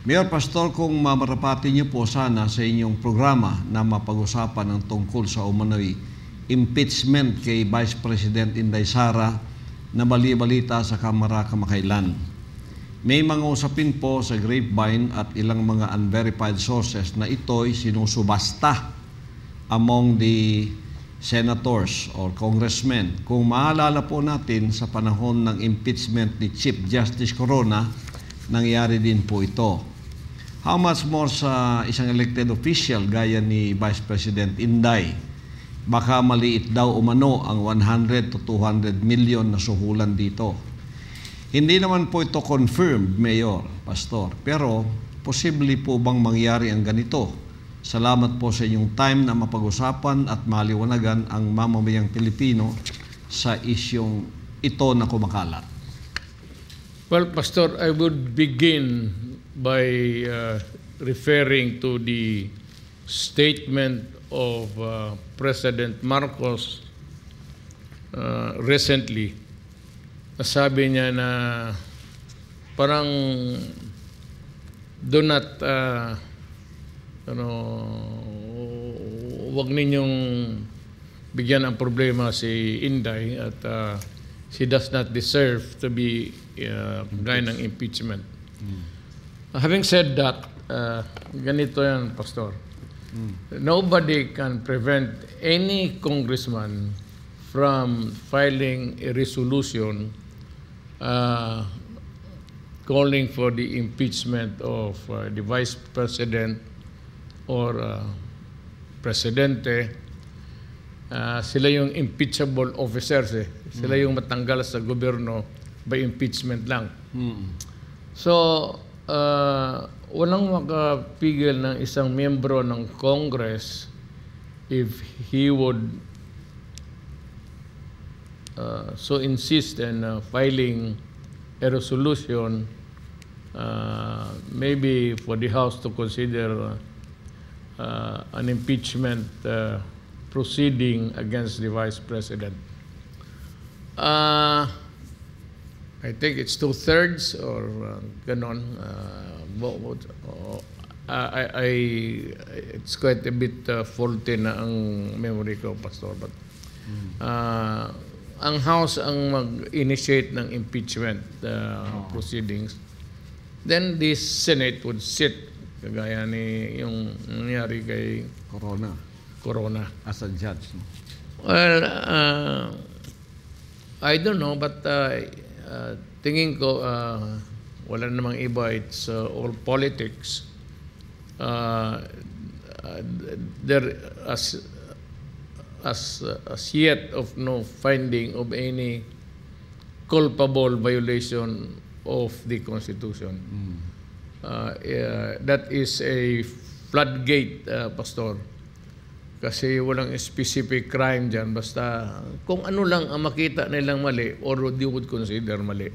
Mayor Pastor, kung mamarapati niyo po sana sa inyong programa na mapag-usapan ang tungkol sa umano'y impeachment kay Vice President Inday Sara na bali-balita sa Kamara kamakailan. May mga usapin po sa grapevine at ilang mga unverified sources na ito'y sinusubasta among the senators or congressmen. Kung maalala po natin sa panahon ng impeachment ni Chief Justice Corona, nangyari din po ito. How much more sa isang elected official gaya ni Vice President Inday? Baka maliit daw umano ang 100 to 200 million na suhulan dito. Hindi naman po ito confirmed, Mayor, Pastor, pero posible po bang mangyari ang ganito? Salamat po sa inyong time na mapag-usapan at maliwanagan ang mamamayang Pilipino sa isyong ito na kumakalat. Well, Pastor, I would begin by referring to the statement of President Marcos recently. Sabi niya na parang do not wag ninyong bigyan ang problema si Inday at she does not deserve to be gaya ng impeachment. Having said that, ganito yan, Pastor. Nobody can prevent any congressman from filing a resolution calling for the impeachment of the Vice President or Presidente. Sila yung impeachable officers. Sila yung matanggal sa gobyerno by impeachment lang. So, walang makapigil ng isang miyembro ng Congress if he would so insist in filing a resolution maybe for the House to consider an impeachment proceeding against the Vice President. I think it's 2/3 or ganon. It's quite a bit faulty na ang memory ko, Pastor. But ang House ang mag-initiate ng impeachment proceedings. Then the Senate would sit, kagaya ni yung nangyari kay Corona as a judge. No? Well, I don't know, but tingin ko wala namang iba, it's all politics. There as yet of no finding of any culpable violation of the Constitution. That is a floodgate, Pastor. Kasi walang specific crime dyan. Basta kung ano lang ang makita nilang mali or they would consider mali.